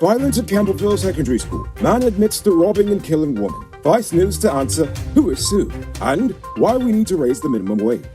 Violence at Campbellville Secondary School. Man admits to robbing and killing woman. Vice News to answer who is Sue and why we need to raise the minimum wage.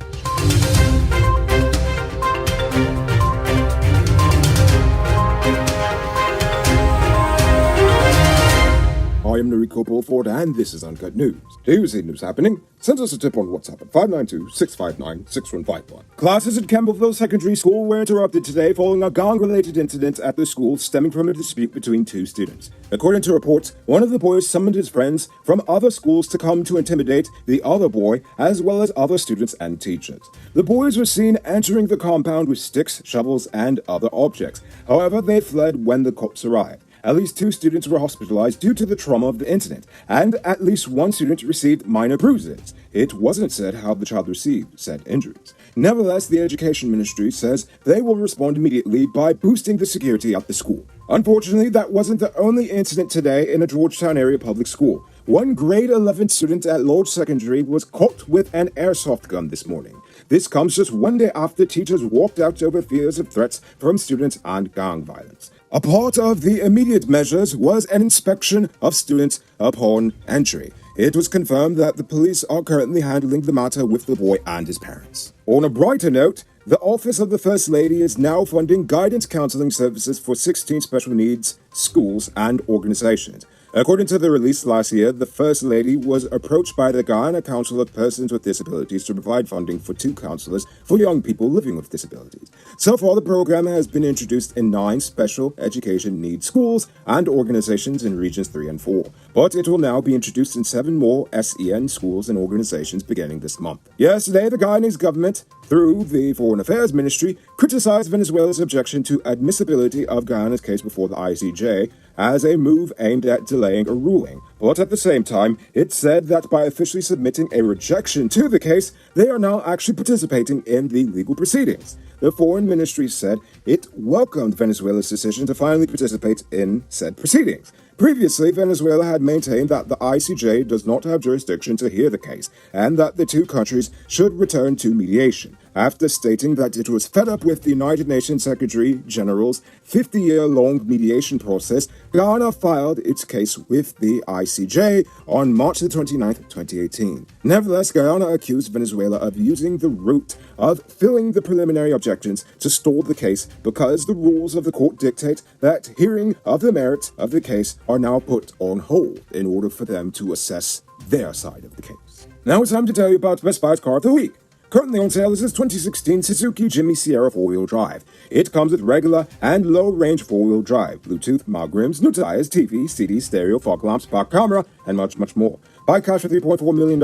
I am Noriko Bulford, and this is Uncut News. Do you see news happening? Send us a tip on WhatsApp at 592-659-6151. Classes at Campbellville Secondary School were interrupted today following a gang-related incident at the school stemming from a dispute between two students. According to reports, one of the boys summoned his friends from other schools to come to intimidate the other boy, as well as other students and teachers. The boys were seen entering the compound with sticks, shovels, and other objects. However, they fled when the cops arrived. At least 2 students were hospitalized due to the trauma of the incident, and at least 1 student received minor bruises. It wasn't said how the child received said injuries. Nevertheless, the Education Ministry says they will respond immediately by boosting the security at the school. Unfortunately, that wasn't the only incident today in a Georgetown area public school. One grade 11 student at Lodge Secondary was caught with an airsoft gun this morning. This comes just one day after teachers walked out over fears of threats from students and gang violence. A part of the immediate measures was an inspection of students upon entry. It was confirmed that the police are currently handling the matter with the boy and his parents. On a brighter note, the Office of the First Lady is now funding guidance counseling services for 16 special needs schools and organizations. According to the release last year, the First Lady was approached by the Guyana Council of Persons with Disabilities to provide funding for 2 counselors for young people living with disabilities. So far, the program has been introduced in 9 special education needs schools and organizations in Regions 3 and 4, but it will now be introduced in 7 more SEN schools and organizations beginning this month. Yesterday, the Guyanese government, through the Foreign Affairs Ministry, criticized Venezuela's objection to admissibility of Guyana's case before the ICJ as a move aimed at delaying a ruling. But at the same time, it said that by officially submitting a rejection to the case, they are now actually participating in the legal proceedings. The Foreign Ministry said it welcomed Venezuela's decision to finally participate in said proceedings. Previously, Venezuela had maintained that the ICJ does not have jurisdiction to hear the case, and that the 2 countries should return to mediation. After stating that it was fed up with the United Nations Secretary General's 50-year-long mediation process, Guyana filed its case with the ICJ on March 29, 2018. Nevertheless, Guyana accused Venezuela of using the route of filling the preliminary objections to stall the case because the rules of the court dictate that hearing of the merits of the case are now put on hold in order for them to assess their side of the case. Now it's time to tell you about Best Buy's Car of the Week. Currently on sale is this 2016 Suzuki Jimmy Sierra 4-wheel drive. It comes with regular and low-range 4-wheel drive, Bluetooth, mag rims, new tires, TV, CD, stereo, fog lamps, back camera, and much, much more. Buy cash for $3.4 million.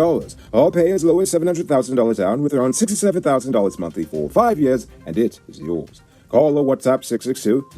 All pay as low as $700,000 down with around $67,000 monthly for 5 years, and it is yours. Call or WhatsApp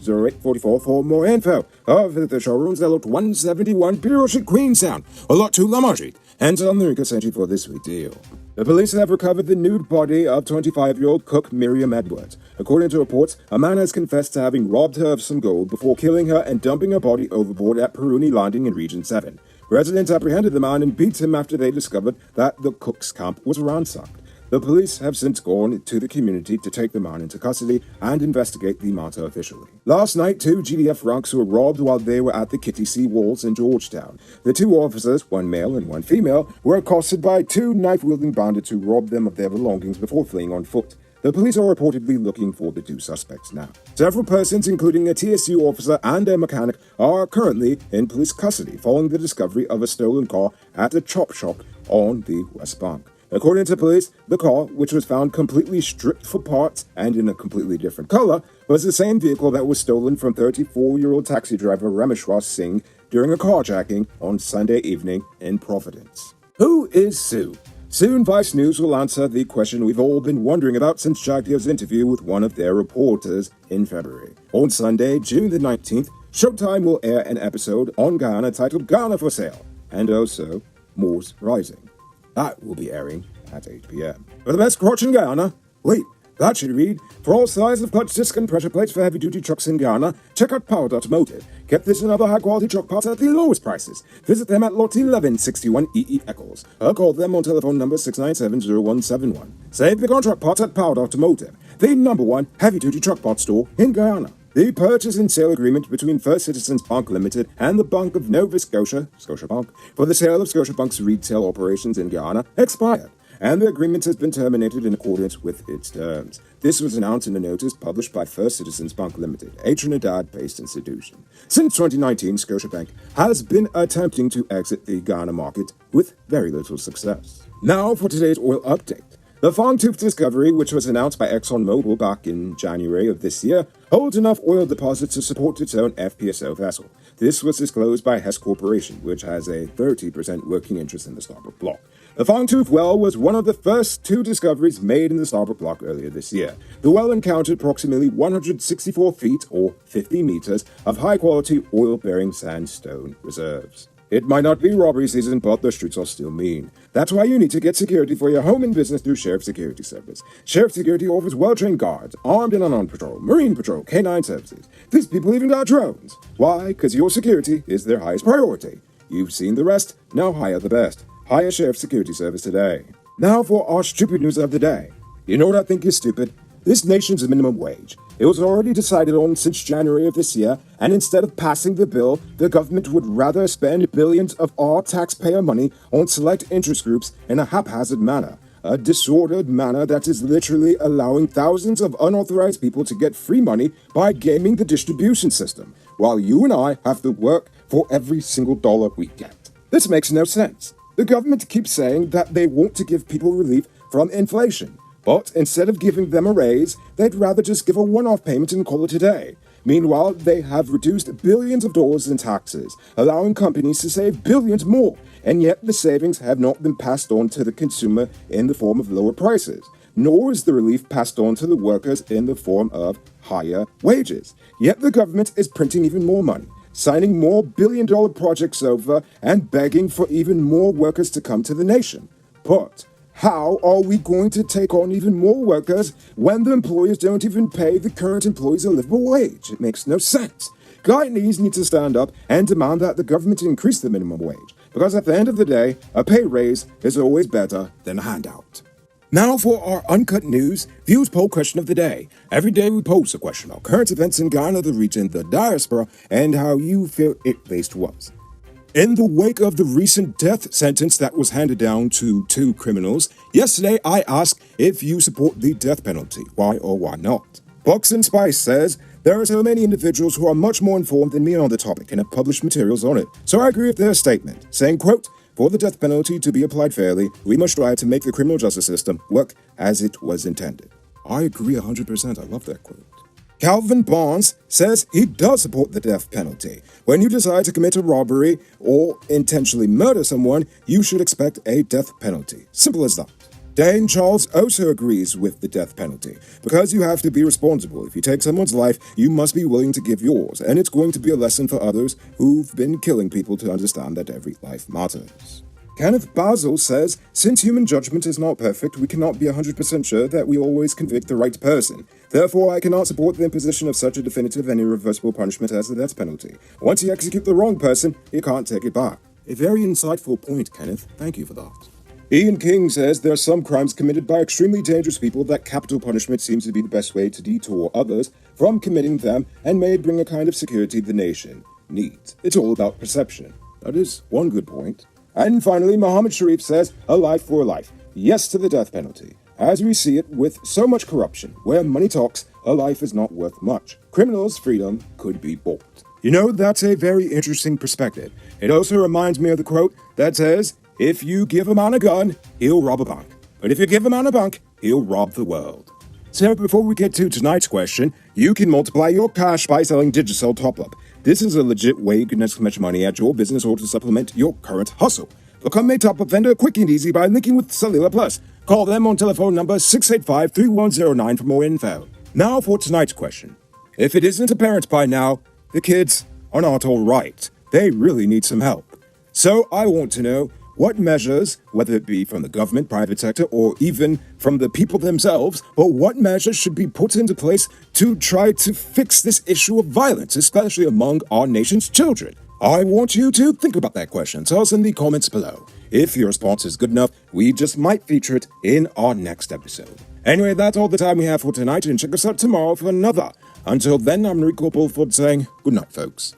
662-0844 for more info. Or visit the showrooms at Lot 171 Bureau Street, Queenstown, or Lot 2 Lamar Street. And tell Noriko sent you for this sweet deal. The police have recovered the nude body of 25-year-old cook Miriam Edwards. According to reports, a man has confessed to having robbed her of some gold before killing her and dumping her body overboard at Peruni Landing in Region 7. Residents apprehended the man and beat him after they discovered that the cook's camp was ransacked. The police have since gone to the community to take the man into custody and investigate the matter officially. Last night, 2 GDF ranks were robbed while they were at the Kitty Sea Walls in Georgetown. The 2 officers, 1 male and 1 female, were accosted by 2 knife-wielding bandits who robbed them of their belongings before fleeing on foot. The police are reportedly looking for the 2 suspects now. Several persons, including a TSU officer and a mechanic, are currently in police custody following the discovery of a stolen car at a chop shop on the West Bank. According to police, the car, which was found completely stripped for parts and in a completely different color, was the same vehicle that was stolen from 34-year-old taxi driver Rameshwar Singh during a carjacking on Sunday evening in Providence. Who is Sue? Soon, Vice News will answer the question we've all been wondering about since Jagdev's interview with one of their reporters in February. On Sunday, June the 19th, Showtime will air an episode on Guyana titled Guyana for Sale, and also Moors Rising. That will be airing at 8 p.m. For the best crotch in Guyana, wait, that should read, for all sizes of clutch disc and pressure plates for heavy-duty trucks in Guyana, check out Powered Automotive. Get this and other high-quality truck parts at the lowest prices. Visit them at Lot 1161 EE Eccles, or call them on telephone number 697-0171. Save the contract parts at Powered Automotive, the #1 heavy-duty truck parts store in Guyana. The purchase and sale agreement between First Citizens Bank Limited and the Bank of Nova Scotia, Scotiabank, for the sale of Scotiabank's retail operations in Guyana expired, and the agreement has been terminated in accordance with its terms. This was announced in a notice published by First Citizens Bank Limited, a Trinidad-based institution. Since 2019, Scotiabank has been attempting to exit the Guyana market with very little success. Now for today's oil update. The Fangtooth discovery, which was announced by ExxonMobil back in January of this year, holds enough oil deposits to support its own FPSO vessel. This was disclosed by Hess Corporation, which has a 30% working interest in the Starboard Block. The Fangtooth well was one of the first two discoveries made in the Starboard Block earlier this year. The well encountered approximately 164 feet, or 50 meters, of high-quality oil-bearing sandstone reserves. It might not be robbery season, but the streets are still mean. That's why you need to get security for your home and business through Sheriff Security Service. Sheriff Security offers well-trained guards, armed and unarmed patrol, marine patrol, canine services. These people even got drones. Why? Because your security is their highest priority. You've seen the rest, now hire the best. Hire Sheriff Security Service today. Now for our stupid news of the day. You know what I think is stupid? This nation's minimum wage. It was already decided on since January of this year, and instead of passing the bill, the government would rather spend billions of our taxpayer money on select interest groups in a haphazard manner. A disordered manner that is literally allowing thousands of unauthorized people to get free money by gaming the distribution system, while you and I have to work for every single dollar we get. This makes no sense. The government keeps saying that they want to give people relief from inflation. But instead of giving them a raise, they'd rather just give a one-off payment and call it a day. Meanwhile, they have reduced billions of dollars in taxes, allowing companies to save billions more, and yet the savings have not been passed on to the consumer in the form of lower prices, nor is the relief passed on to the workers in the form of higher wages. Yet the government is printing even more money, signing more billion-dollar projects over, and begging for even more workers to come to the nation. But how are we going to take on even more workers when the employers don't even pay the current employees a livable wage? It makes no sense. Guyanese need to stand up and demand that the government increase the minimum wage, because at the end of the day, a pay raise is always better than a handout. Now for our Uncut News Views Poll Question of the Day. Every day we pose a question about current events in Guyana, the region, the diaspora, and how you feel it based was. In the wake of the recent death sentence that was handed down to two criminals, yesterday I asked if you support the death penalty. Why or why not? Bucks and Spice says, there are so many individuals who are much more informed than me on the topic and have published materials on it. So I agree with their statement, saying, quote, for the death penalty to be applied fairly, we must strive to make the criminal justice system work as it was intended. I agree 100%. I love that quote. Calvin Barnes says he does support the death penalty. When you decide to commit a robbery or intentionally murder someone, you should expect a death penalty. Simple as that. Dane Charles also agrees with the death penalty. Because you have to be responsible. If you take someone's life, you must be willing to give yours. And it's going to be a lesson for others who've been killing people to understand that every life matters. Kenneth Basil says, since human judgment is not perfect, we cannot be 100% sure that we always convict the right person. Therefore, I cannot support the imposition of such a definitive and irreversible punishment as the death penalty. Once you execute the wrong person, you can't take it back. A very insightful point, Kenneth. Thank you for that. Ian King says there are some crimes committed by extremely dangerous people that capital punishment seems to be the best way to detour others from committing them and may bring a kind of security the nation needs. It's all about perception. That is one good point. And finally, Mohammed Sharif says, a life for a life. Yes to the death penalty. As we see it with so much corruption, where money talks, a life is not worth much. Criminals' freedom could be bought. You know, that's a very interesting perspective. It also reminds me of the quote that says, if you give a man a gun, he'll rob a bank. But if you give a man a bank, he'll rob the world. So before we get to tonight's question, you can multiply your cash by selling Digicel Top-Up. This is a legit way you can make much money at your business or to supplement your current hustle. Become a top-up vendor quick and easy by linking with Cellular Plus. Call them on telephone number 685-3109 for more info. Now for tonight's question. If it isn't apparent by now, the kids are not all right. They really need some help. So I want to know, what measures, whether it be from the government, private sector, or even from the people themselves, but what measures should be put into place to try to fix this issue of violence, especially among our nation's children? I want you to think about that question. Tell us in the comments below. If your response is good enough, we just might feature it in our next episode. Anyway, that's all the time we have for tonight, and check us out tomorrow for another Until then, I'm Rico Pulford saying good night, folks.